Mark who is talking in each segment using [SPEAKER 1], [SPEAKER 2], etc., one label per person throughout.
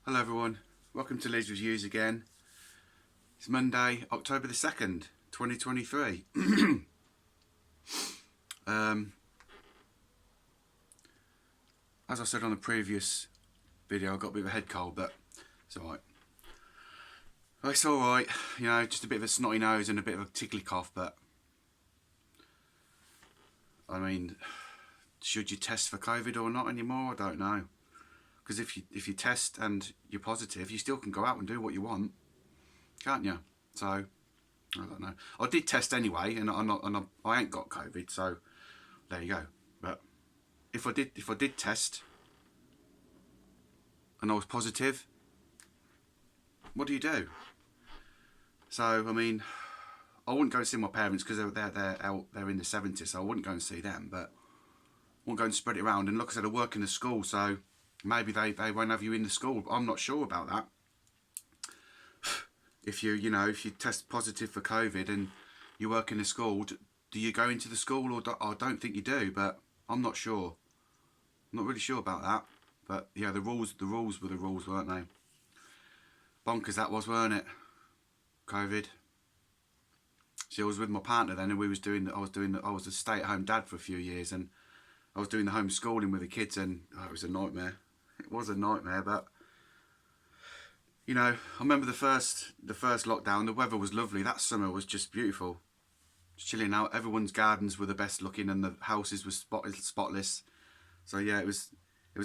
[SPEAKER 1] Hello everyone, welcome to Leeds Reviews again. It's Monday, October the 2nd, 2023. As I said on the previous video, I got a bit of a head cold, but it's alright. It's alright, you know, just a bit of a snotty nose and a bit of a tickly cough, but I mean, should you test for COVID or not anymore? I don't know. Because if you test and you're positive, you still can go out and do what you want, can't you? So I don't know. I did test anyway, and I ain't got COVID, so there you go. But if I did test and I was positive, what do you do? So I mean, I wouldn't go and see my parents because they're in the 70s, so I wouldn't go and see them. But I wouldn't go and spread it around. And like I said, I work in the school, so maybe they won't have you in the school. I'm not sure about that. If you test positive for COVID and you work in a school, do you go into the school or I don't think you do, but I'm not sure. I'm not really sure about that. But yeah, the rules were the rules, weren't they? Bonkers that was, weren't it? COVID. See, I was with my partner then, and I was a stay-at-home dad for a few years, and I was doing the homeschooling with the kids, and it was a nightmare. It was a nightmare, but you know, I remember the first lockdown. The weather was lovely. That summer was just beautiful. Just chilling out. Everyone's gardens were the best looking, and the houses were spotless. So yeah, it was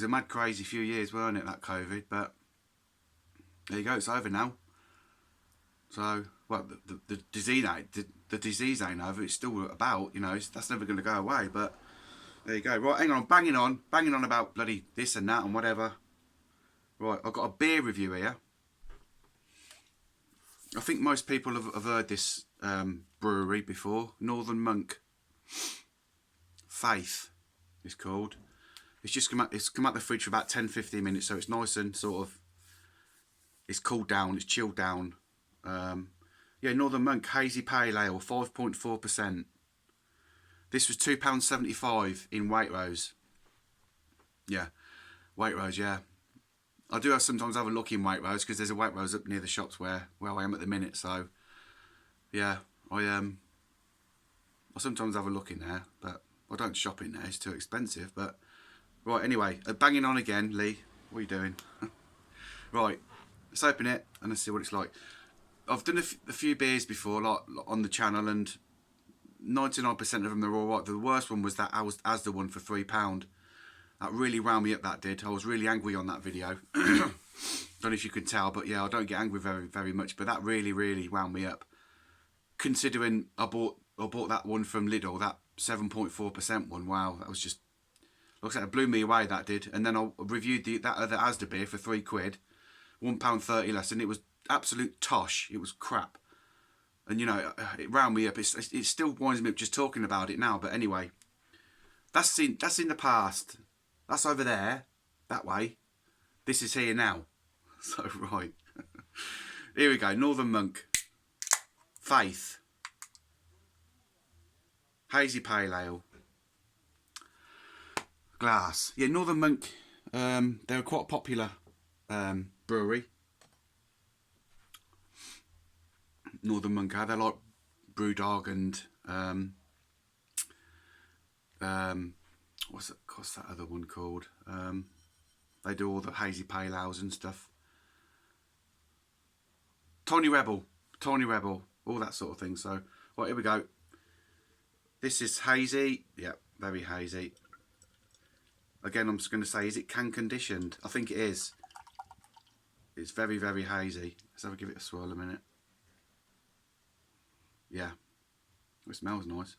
[SPEAKER 1] a mad, crazy few years, weren't it? That COVID, but there you go. It's over now. So well, the disease ain't over. It's still about. You know, that's never going to go away. But there you go. Right, hang on. I'm banging on about bloody this and that and whatever. Right, I've got a beer review here. I think most people have heard this brewery before. Northern Monk. Faith is called. It's come out the fridge for about 10-15 minutes, so it's nice and sort of, it's cooled down, it's chilled down. Yeah, Northern Monk Hazy Pale Ale, 5.4%. This was £2.75 in Waitrose. Yeah, Waitrose, yeah. I do sometimes have a look in Waitrose because there's a Waitrose up near the shops where I am at the minute. So yeah, I sometimes have a look in there, but I don't shop in there. It's too expensive. But right, anyway, banging on again, Lee. What are you doing? Right, let's open it and let's see what it's like. I've done a few beers before, like on the channel, and 99% of them are all right. The worst one was that Asda one for £3. That really wound me up, that did. I was really angry on that video. Don't know if you can tell, but yeah, I don't get angry very much, but that really wound me up. Considering I bought that one from Lidl, that 7.4% one. Wow, that was just, like I said, it blew me away, that did. And then I reviewed that other Asda beer for £3, £1.30 less, and it was absolute tosh. It was crap. And you know, it wound me up. It still winds me up just talking about it now. But anyway, that's in the past. That's over there, that way. This is here now. So, right. Here we go. Northern Monk. Faith. Hazy Pale Ale. Glass. Yeah, Northern Monk, they're quite a popular brewery. Northern Monk, they're like Brewdog and what's that other one called? They do all the hazy pale ales and stuff. Tiny Rebel, all that sort of thing. So, right, here we go. This is hazy. Yep, very hazy. Again, I'm just going to say, is it can conditioned? I think it is. It's very hazy. Let's have a give it a swirl a minute. Yeah, it smells nice.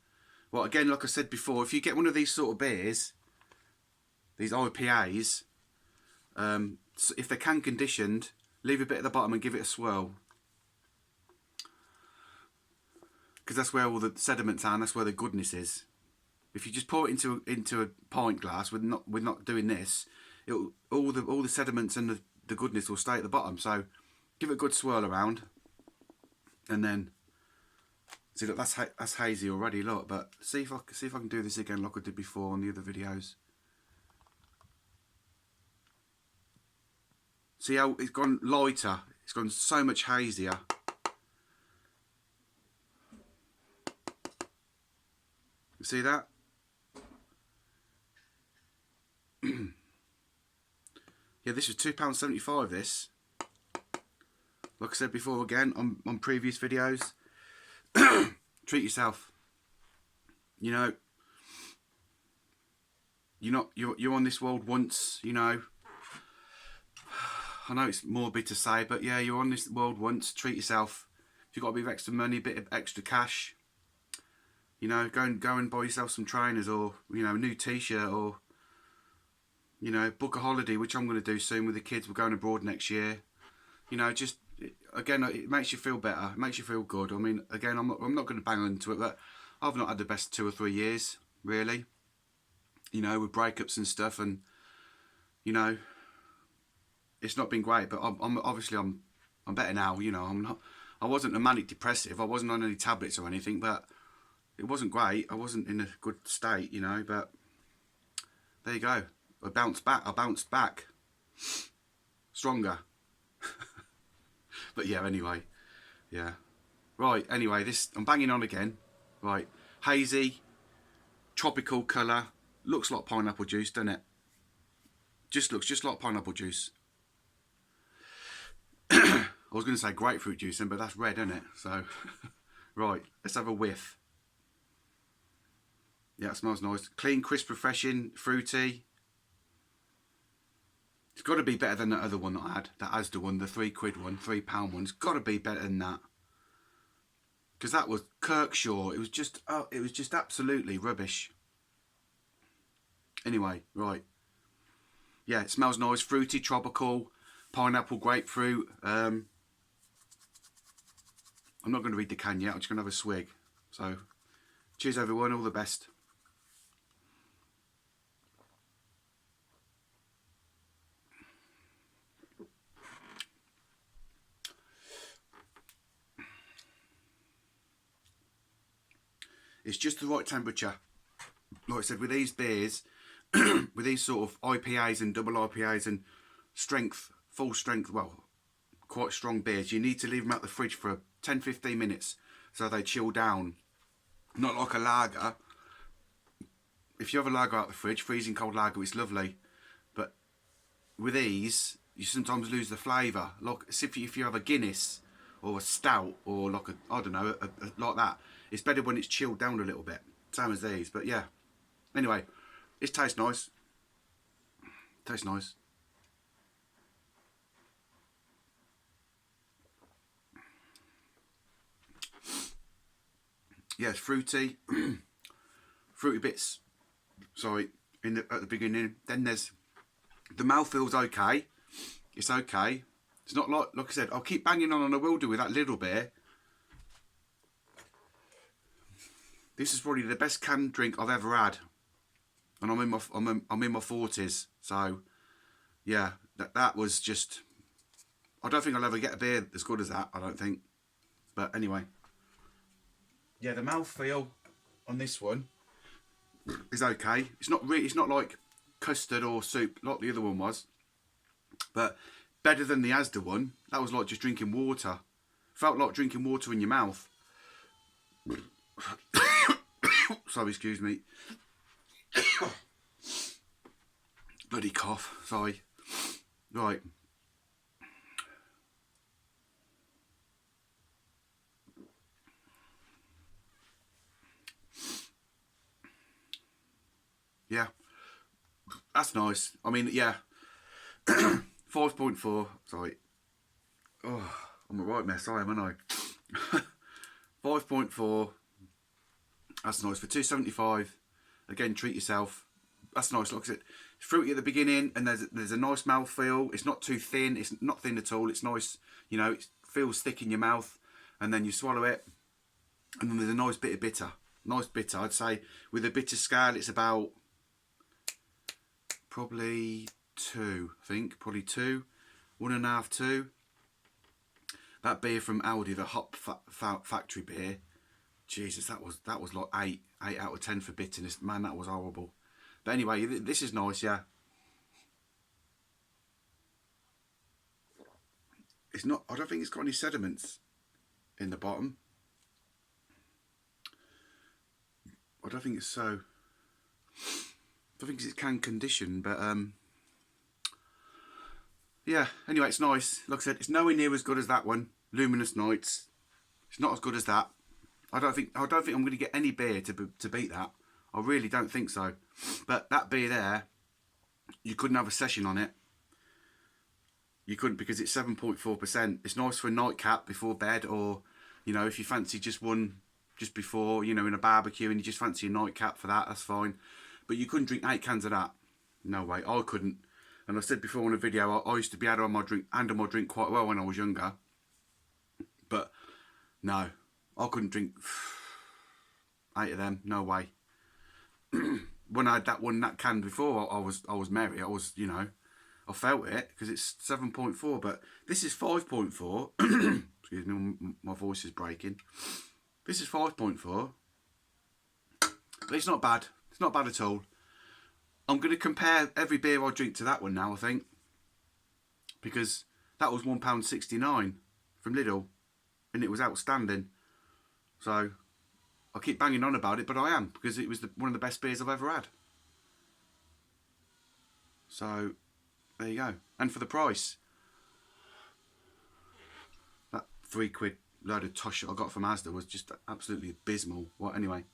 [SPEAKER 1] Well, again, like I said before, if you get one of these sort of beers, these IPAs, if they're can conditioned, leave a bit at the bottom and give it a swirl. Because that's where all the sediments are, and that's where the goodness is. If you just pour it into a pint glass, we're not doing this. All the sediments and the goodness will stay at the bottom. So give it a good swirl around, and then see, look, that's hazy already. Look, but see if I can do this again like I did before on the other videos. See how it's gone lighter? It's gone so much hazier. You see that? Yeah, this was £2.75 this. Like I said before again on previous videos. Treat yourself. You know, you're on this world once, you know. I know it's morbid to say, but yeah, you're on this world once. Treat yourself. If you've got a bit of extra money, a bit of extra cash, you know, go and buy yourself some trainers, or, you know, a new t-shirt, or, you know, book a holiday, which I'm going to do soon with the kids. We're going abroad next year. You know, just, again, it makes you feel better. It makes you feel good. I mean, again, I'm not going to bang into it, but I've not had the best 2 or 3 years, really. You know, with breakups and stuff, and, you know, it's not been great. But I'm obviously better now. You know, I wasn't a manic depressive. I wasn't on any tablets or anything, but it wasn't great. I wasn't in a good state, you know. But there you go. I bounced back stronger. But yeah, anyway, yeah. Right, anyway, I'm banging on again. Right, hazy, tropical colour. Looks like pineapple juice, doesn't it? Just looks just like pineapple juice. I was going to say grapefruit juice then, but that's red, isn't it? So, right, let's have a whiff. Yeah, it smells nice. Clean, crisp, refreshing, fruity. It's got to be better than the other one that I had, that Asda one, the £3 one, £3 one. It's got to be better than that. Because that was Kirkshaw. It was just absolutely rubbish. Anyway, right. Yeah, it smells nice, fruity, tropical, pineapple, grapefruit. I'm not going to read the can yet. I'm just going to have a swig. So, cheers everyone. All the best. It's just the right temperature. Like I said, with these beers, with these sort of IPAs and double IPAs and full strength, well, quite strong beers, you need to leave them out the fridge for 10-15 minutes so they chill down. Not like a lager. If you have a lager out the fridge, freezing cold lager, it's lovely. But with these, you sometimes lose the flavour. Like if you have a Guinness or a stout or like I don't know, like that, it's better when it's chilled down a little bit. Same as these, but yeah. Anyway, it tastes nice. Tastes nice. Yeah, it's fruity. Fruity bits. Sorry, at the beginning. Then there's the mouthfeel's okay. It's okay. It's not like I said, I'll keep banging on and I will do with that little beer. This is probably the best canned drink I've ever had, and I'm in my 40s. So yeah, that was just. I don't think I'll ever get a beer as good as that. I don't think. But anyway, yeah, the mouthfeel on this one is okay. It's not really. It's not like custard or soup like the other one was, but better than the Asda one. That was like just drinking water. Felt like drinking water in your mouth. Sorry, excuse me. Bloody cough. Sorry. Right. Yeah. That's nice. I mean, yeah. 5.4. Sorry. Oh, I'm a right mess, aren't I? 5.4. That's nice for £2.75. Again, treat yourself. That's nice. Like I said, it's fruity at the beginning, and there's a nice mouthfeel. It's not too thin. It's not thin at all. It's nice. You know, it feels thick in your mouth, and then you swallow it, and then there's a nice bit of bitter. Nice bitter. I'd say with a bitter scale, it's about probably 2. I think probably 2, 1.5, 2. That beer from Aldi, the Hop Factory beer. Jesus, that was like 8 out of 10 for bitterness. Man, that was horrible. But anyway, this is nice, yeah. it's not. I don't think it's got any sediments in the bottom. I don't think it's so. I think it's can condition, but yeah. Anyway, it's nice. Like I said, it's nowhere near as good as that one, Luminous Nights. It's not as good as that. I don't think I'm going to get any beer to beat that. I really don't think so. But that beer there, you couldn't have a session on it. You couldn't, because it's 7.4%. It's nice for a nightcap before bed, or, you know, if you fancy just one just before, you know, in a barbecue and you just fancy a nightcap for that, that's fine. But you couldn't drink 8 cans of that. No way, I couldn't. And I said before in a video, I used to be able to handle my drink quite well when I was younger. But no, I couldn't drink 8 of them. No way. When I had that can before, I was merry. I was, you know, I felt it because it's 7.4, but this is 5.4. Excuse me, my voice is breaking. This is 5.4. But it's not bad. It's not bad at all. I'm going to compare every beer I drink to that one now, I think. Because that was £1.69 from Lidl. And it was outstanding. So, I keep banging on about it, but I am. Because it was one of the best beers I've ever had. So, there you go. And for the price, that £3 load of tosh that I got from Asda was just absolutely abysmal. Well, anyway.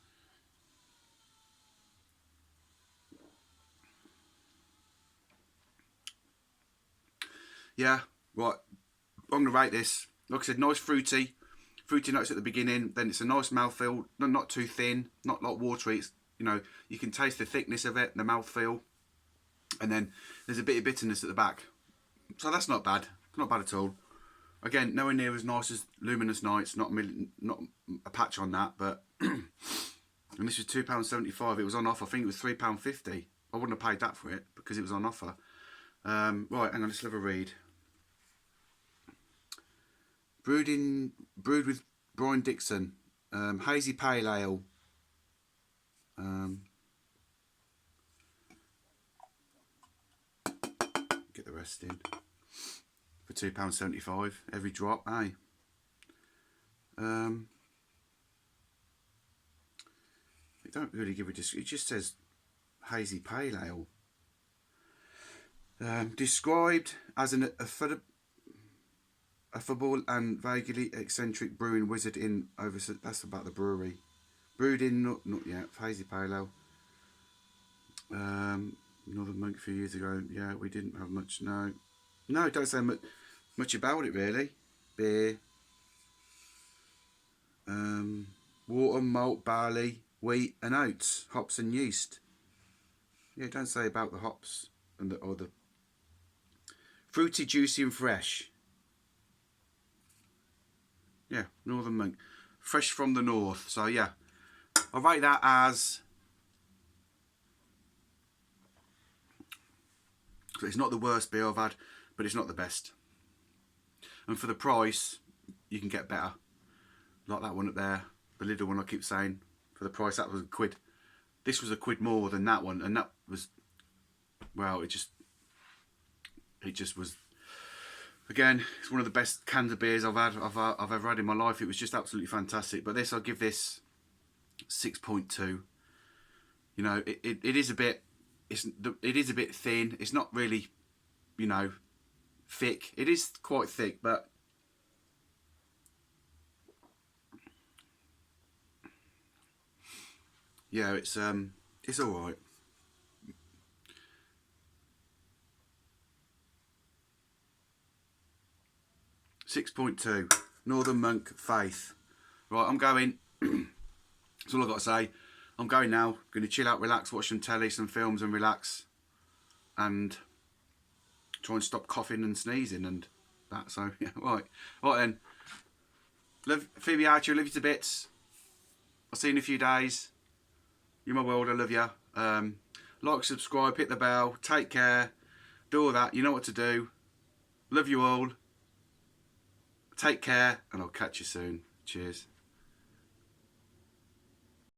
[SPEAKER 1] Yeah, right. I'm going to rate this. Like I said, nice fruity notes at the beginning. Then it's a nice mouthfeel, not too thin, not like watery. It's, you know, you can taste the thickness of it, the mouthfeel. And then there's a bit of bitterness at the back. So that's not bad. Not bad at all. Again, nowhere near as nice as Luminous Nights. Not a patch on that. But and this was £2.75. It was on offer. I think it was £3.50. I wouldn't have paid that for it because it was on offer. Right, hang on. Let's have a read. Brewed with Brian Dixon. Hazy Pale Ale. Get the rest in. For £2.75 every drop, eh? It don't really give a description. It just says Hazy Pale Ale. Described as an affable and vaguely eccentric brewing wizard in over. That's about the brewery. Brewed in not yet. Hazy Pale Ale. Northern Monk a few years ago. Yeah, we didn't have much. No, it don't say much about it really. Beer. Water, malt, barley, wheat, and oats. Hops and yeast. Yeah, it don't say about the hops and or the fruity, juicy, and fresh. Yeah, Northern Monk. Fresh from the north. So, yeah. I'll rate that as... It's not the worst beer I've had, but it's not the best. And for the price, you can get better. Like that one up there. The Lidl one I keep saying. For the price, that was £1. This was £1 more than that one. And that was... Well, it just was... Again, it's one of the best cans of beers I've ever had in my life. It was just absolutely fantastic. But this, I'll give this 6.2. You know, it is a bit, it is a bit thin. It's not really, you know, thick. It is quite thick, but yeah, it's all right. 6.2. Northern Monk Faith. Right, I'm going. That's all I've got to say. I'm going now. Going to chill out, relax, watch some telly, some films and relax. And try and stop coughing and sneezing and that. So, yeah, right. Right then. Love Phoebe Archer, love you to bits. I'll see you in a few days. You're my world, I love you. Like, subscribe, hit the bell, take care. Do all that, you know what to do. Love you all. Take care, and I'll catch you soon. Cheers.